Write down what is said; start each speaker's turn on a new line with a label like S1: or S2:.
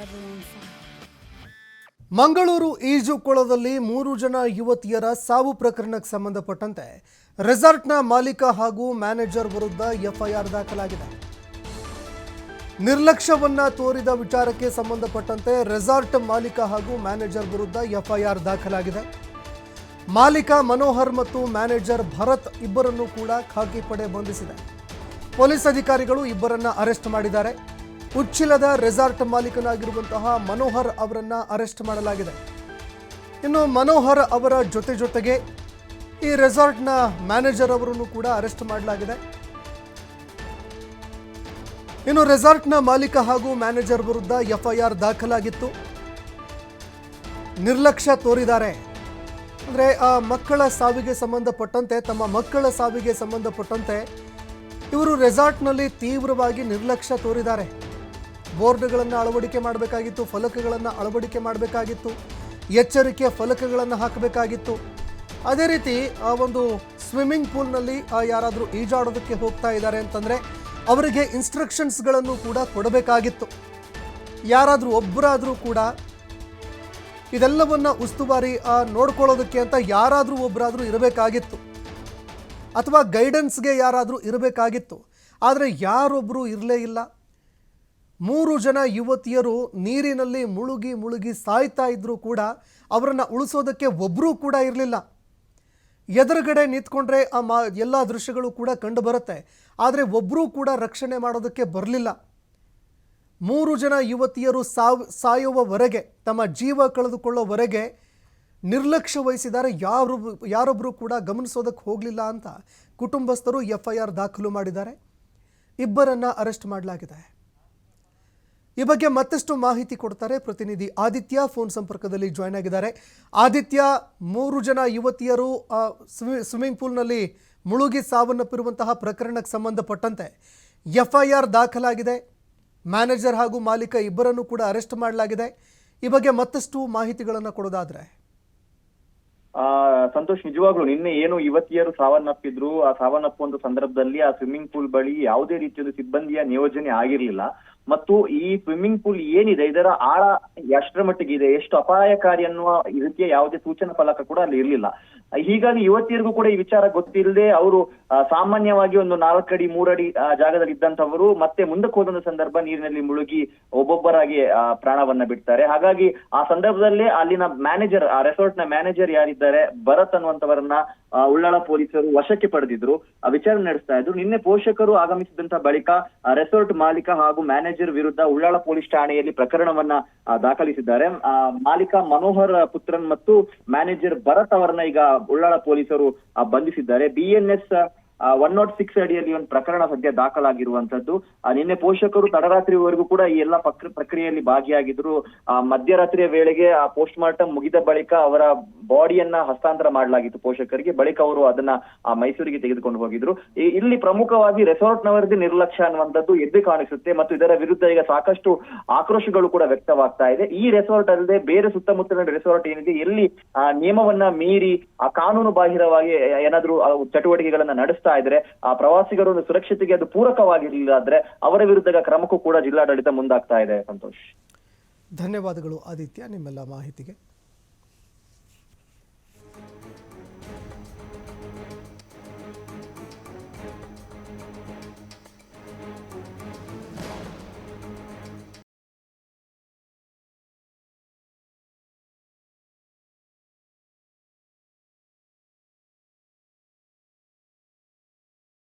S1: everyone fine.
S2: Mangaluru ಈಜುಕೊಳದಲ್ಲಿ 3 ಜನ ಯುವತಿಯರ ಸಾವು ಪ್ರಕರಣಕ್ಕೆ ಸಂಬಂಧಪಟ್ಟಂತೆ ರೆಸಾರ್ಟ್ನ ಮಾಲೀಕ ಹಾಗೂ ಮ್ಯಾನೇಜರ್ ವಿರುದ್ಧ ಎಫ್ಐಆರ್ ದಾಖಲಾಗಿದೆ. ನಿರ್ಲಕ್ಷ್ಯವನ್ನ ತೋರಿದ ವಿಚಾರಕ್ಕೆ ಸಂಬಂಧಪಟ್ಟಂತೆ ರೆಸಾರ್ಟ್ ಮಾಲೀಕ ಹಾಗೂ ಮ್ಯಾನೇಜರ್ ವಿರುದ್ಧ ಎಫ್ಐಆರ್ ದಾಖಲಾಗಿದೆ. ಮಾಲೀಕ ಮನೋಹರ್ ಮತ್ತು ಮ್ಯಾನೇಜರ್ ಭರತ್ ಇಬ್ಬರನ್ನು ಕೂಡ ಖಾಕಿ ಪಡೆ ಬಂಧಿಸಿದೆ. ಪೊಲೀಸ್ ಅಧಿಕಾರಿಗಳು ಇಬ್ಬರನ್ನ ಅರೆಸ್ಟ್ ಮಾಡಿದ್ದಾರೆ. ಉಚ್ಚಿಲದ ರೆಸಾರ್ಟ್ ಮಾಲೀಕನಾಗಿರುವಂತಹ ಮನೋಹರ್ ಅವರನ್ನ ಅರೆಸ್ಟ್ ಮಾಡಲಾಗಿದೆ. ಇನ್ನು ಮನೋಹರ್ ಅವರ ಜೊತೆಗೆ ಈ ರೆಸಾರ್ಟ್ನ ಮ್ಯಾನೇಜರ್ ಅವರನ್ನು ಕೂಡ ಅರೆಸ್ಟ್ ಮಾಡಲಾಗಿದೆ. ಇನ್ನು ರೆಸಾರ್ಟ್ನ ಮಾಲೀಕ ಹಾಗೂ ಮ್ಯಾನೇಜರ್ ವಿರುದ್ಧ ಎಫ್ಐಆರ್ ದಾಖಲಾಗಿತ್ತು. ನಿರ್ಲಕ್ಷ್ಯ ತೋರಿದ್ದಾರೆ ಅಂದರೆ ಮಕ್ಕಳ ಸಾವಿಗೆ ಸಂಬಂಧಪಟ್ಟಂತೆ ತಮ್ಮ ಮಕ್ಕಳ ಸಾವಿಗೆ ಸಂಬಂಧಪಟ್ಟಂತೆ ಇವರು ರೆಸಾರ್ಟ್ನಲ್ಲಿ ತೀವ್ರವಾಗಿ ನಿರ್ಲಕ್ಷ್ಯ ತೋರಿದ್ದಾರೆ. ಬೋರ್ಡ್ಗಳನ್ನು ಅಳವಡಿಕೆ ಮಾಡಬೇಕಾಗಿತ್ತು, ಫಲಕಗಳನ್ನು ಅಳವಡಿಕೆ ಮಾಡಬೇಕಾಗಿತ್ತು, ಎಚ್ಚರಿಕೆಯ ಫಲಕಗಳನ್ನು ಹಾಕಬೇಕಾಗಿತ್ತು. ಅದೇ ರೀತಿ ಆ ಒಂದು ಸ್ವಿಮ್ಮಿಂಗ್ ಪೂಲ್ನಲ್ಲಿ ಯಾರಾದರೂ ಈಜಾಡೋದಕ್ಕೆ ಹೋಗ್ತಾ ಇದ್ದಾರೆ ಅಂತಂದರೆ ಅವರಿಗೆ ಇನ್ಸ್ಟ್ರಕ್ಷನ್ಸ್ಗಳನ್ನು ಕೂಡ ಕೊಡಬೇಕಾಗಿತ್ತು. ಯಾರಾದರೂ ಒಬ್ಬರಾದರೂ ಕೂಡ ಇದೆಲ್ಲವನ್ನು ಉಸ್ತುವಾರಿ ನೋಡ್ಕೊಳ್ಳೋದಕ್ಕೆ ಅಂತ ಯಾರಾದರೂ ಒಬ್ಬರಾದರೂ ಇರಬೇಕಾಗಿತ್ತು, ಅಥವಾ ಗೈಡೆನ್ಸ್ಗೆ ಯಾರಾದರೂ ಇರಬೇಕಾಗಿತ್ತು. ಆದರೆ ಯಾರೊಬ್ಬರು ಇರಲೇ ಇಲ್ಲ. 3 ಜನ ಯುವತಿಯರು ನೀರಿನಲ್ಲಿ ಮುಳುಗಿ ಸಾಯ್ತಾ ಇದ್ದರೂ ಕೂಡ ಅವರನ್ನು ಉಳಿಸೋದಕ್ಕೆ ಒಬ್ಬರೂ ಕೂಡ ಇರಲಿಲ್ಲ. ಎದುರುಗಡೆ ನಿಂತ್ಕೊಂಡ್ರೆ ಎಲ್ಲ ದೃಶ್ಯಗಳು ಕೂಡ ಕಂಡು ಬರುತ್ತೆ. ಆದರೆ ಒಬ್ಬರೂ ಕೂಡ ರಕ್ಷಣೆ ಮಾಡೋದಕ್ಕೆ ಬರಲಿಲ್ಲ. 3 ಜನ ಯುವತಿಯರು ಸಾಯುವವರೆಗೆ, ತಮ್ಮ ಜೀವ ಕಳೆದುಕೊಳ್ಳೋವರೆಗೆ ನಿರ್ಲಕ್ಷ್ಯ ವಹಿಸಿದ್ದಾರೆ. ಯಾರೊಬ್ಬರು ಕೂಡ ಗಮನಿಸೋದಕ್ಕೆ ಹೋಗಲಿಲ್ಲ ಅಂತ ಕುಟುಂಬಸ್ಥರು ಎಫ್ಐಆರ್ ದಾಖಲು ಮಾಡಿದ್ದಾರೆ. ಇಬ್ಬರನ್ನ ಅರೆಸ್ಟ್ ಮಾಡಲಾಗಿದೆ. ಈ ಬಗ್ಗೆ ಮತ್ತಷ್ಟು ಮಾಹಿತಿ ಕೊಡ್ತಾರೆ ಪ್ರತಿನಿಧಿ ಆದಿತ್ಯ. ಫೋನ್ ಸಂಪರ್ಕದಲ್ಲಿ ಜಾಯ್ನ್ ಆಗಿದ್ದಾರೆ. ಆದಿತ್ಯ, 3 ಜನ ಯುವತಿಯರು ಸ್ವಿಮ್ಮಿಂಗ್ ಪೂಲ್ನಲ್ಲಿ ಮುಳುಗಿ ಸಾವನ್ನಪ್ಪಿರುವಂತಹ ಪ್ರಕರಣಕ್ಕೆ ಸಂಬಂಧಪಟ್ಟಂತೆ ಎಫ್ಐಆರ್ ದಾಖಲಾಗಿದೆ. ಮ್ಯಾನೇಜರ್ ಹಾಗೂ ಮಾಲೀಕ ಇಬ್ಬರನ್ನು ಕೂಡ ಅರೆಸ್ಟ್ ಮಾಡಲಾಗಿದೆ. ಈ ಬಗ್ಗೆ ಮತ್ತಷ್ಟು ಮಾಹಿತಿಗಳನ್ನು ಕೊಡೋದಾದ್ರೆ.
S3: ಸಂತೋಷ್, ನಿಜವಾಗ್ಲು ನಿನ್ನೆ ಏನು ಯುವತಿಯರು ಸಾವನ್ನಪ್ಪಿದ್ರು, ಆ ಸಾವನ್ನಪ್ಪುವಂತ ಸಂದರ್ಭದಲ್ಲಿ ಆ ಸ್ವಿಮ್ಮಿಂಗ್ ಪೂಲ್ ಬಳಿ ಯಾವುದೇ ರೀತಿಯ ಸಿಬ್ಬಂದಿಯ ನಿಯೋಜನೆ ಆಗಿರ್ಲಿಲ್ಲ. ಮತ್ತು ಈ ಸ್ವಿಮ್ಮಿಂಗ್ ಪೂಲ್ ಏನಿದೆ ಇದರ ಆಳ ಎಷ್ಟರ ಮಟ್ಟಿಗೆ ಇದೆ, ಎಷ್ಟು ಅಪಾಯಕಾರಿ ಅನ್ನುವ ರೀತಿಯ ಯಾವುದೇ ಸೂಚನಾ ಫಲಕ ಕೂಡ ಅಲ್ಲಿ ಇರ್ಲಿಲ್ಲ. ಹೀಗಾಗಿ ಯುವತಿಯರಿಗೂ ಕೂಡ ಈ ವಿಚಾರ ಗೊತ್ತಿಲ್ಲದೆ ಅವರು ಸಾಮಾನ್ಯವಾಗಿ ಒಂದು 4 ಅಡಿ 3 ಅಡಿ ಜಾಗದಲ್ಲಿ ಇದ್ದಂತವರು ಮತ್ತೆ ಮುಂದಕ್ಕೆ ಹೋದಂತ ಸಂದರ್ಭ ನೀರಿನಲ್ಲಿ ಮುಳುಗಿ ಒಬ್ಬೊಬ್ಬರಾಗಿ ಪ್ರಾಣವನ್ನ ಬಿಡ್ತಾರೆ. ಹಾಗಾಗಿ ಆ ಸಂದರ್ಭದಲ್ಲೇ ಅಲ್ಲಿನ ಮ್ಯಾನೇಜರ್, ಆ ರೆಸಾರ್ಟ್ ನ ಮ್ಯಾನೇಜರ್ ಯಾರಿದ್ದಾರೆ ಭರತ್ ಅನ್ನುವಂತವರನ್ನ ಉಳ್ಳಾಳ ಪೊಲೀಸರು ವಶಕ್ಕೆ ಪಡೆದಿದ್ರು, ವಿಚಾರಣೆ ನಡೆಸ್ತಾ ಇದ್ರು. ನಿನ್ನೆ ಪೋಷಕರು ಆಗಮಿಸಿದಂತ ಬಳಿಕ ರೆಸಾರ್ಟ್ ಮಾಲೀಕ ಹಾಗೂ ಮ್ಯಾನೇಜರ್ ವಿರುದ್ಧ ಉಳ್ಳಾಳ ಪೊಲೀಸ್ ಠಾಣೆಯಲ್ಲಿ ಪ್ರಕರಣವನ್ನ ದಾಖಲಿಸಿದ್ದಾರೆ. ಮಾಲೀಕ ಮನೋಹರ್ ಪುತ್ರನ್ ಮತ್ತು ಮ್ಯಾನೇಜರ್ ಭರತ್ ಅವರನ್ನ ಈಗ ಉಳ್ಳಾಳ ಪೊಲೀಸರು ಬಂಧಿಸಿದ್ದಾರೆ. BNS 106 ಅಡಿಯಲ್ಲಿ ಒಂದು ಪ್ರಕರಣ ಸದ್ಯ ದಾಖಲಾಗಿರುವಂತದ್ದು. ನಿನ್ನೆ ಪೋಷಕರು ತಡರಾತ್ರಿವರೆಗೂ ಕೂಡ ಈ ಎಲ್ಲ ಪ್ರಕ್ರಿಯೆಯಲ್ಲಿ ಭಾಗಿಯಾಗಿದ್ರು. ಮಧ್ಯರಾತ್ರಿಯ ವೇಳೆಗೆ ಪೋಸ್ಟ್ ಮಾರ್ಟಮ್ ಮುಗಿದ ಬಳಿಕ ಅವರ ಬಾಡಿಯನ್ನ ಹಸ್ತಾಂತರ ಮಾಡಲಾಗಿತ್ತು ಪೋಷಕರಿಗೆ. ಬಳಿಕ ಅವರು ಅದನ್ನ ಮೈಸೂರಿಗೆ ತೆಗೆದುಕೊಂಡು ಹೋಗಿದ್ರು. ಇಲ್ಲಿ ಪ್ರಮುಖವಾಗಿ ರೆಸಾರ್ಟ್ ನವರದೇ ನಿರ್ಲಕ್ಷ್ಯ ಅನ್ನುವಂಥದ್ದು ಎದ್ದು ಕಾಣಿಸುತ್ತೆ ಮತ್ತು ಇದರ ವಿರುದ್ಧ ಈಗ ಸಾಕಷ್ಟು ಆಕ್ರೋಶಗಳು ಕೂಡ ವ್ಯಕ್ತವಾಗ್ತಾ ಇದೆ. ಈ ರೆಸಾರ್ಟ್ ಅಲ್ಲದೆ ಬೇರೆ ಸುತ್ತಮುತ್ತಲಿನ ರೆಸಾರ್ಟ್ ಏನಿದೆ, ಎಲ್ಲಿ ನಿಯಮವನ್ನ ಮೀರಿ ಕಾನೂನು ಬಾಹಿರವಾಗಿ ಏನಾದ್ರೂ ಚಟುವಟಿಕೆಗಳನ್ನ ನಡೆಸ್ತಾ ಇದ್ರೆ ಆ ಪ್ರವಾಸಿಗರ ಸುರಕ್ಷತೆಗೆ ಅದು ಪೂರಕವಾಗಿರಲಿಲ್ಲ ಆದ್ರೆ ಅವರ ವಿರುದ್ಧ ಕ್ರಮಕ್ಕೂ ಕೂಡ ಜಿಲ್ಲಾಡಳಿತ ಮುಂದಾಗ್ತಾ ಇದೆ. ಸಂತೋಷ್,
S2: ಧನ್ಯವಾದಗಳು ಆದಿತ್ಯ ನಿಮ್ಮೆಲ್ಲ ಮಾಹಿತಿಗೆ.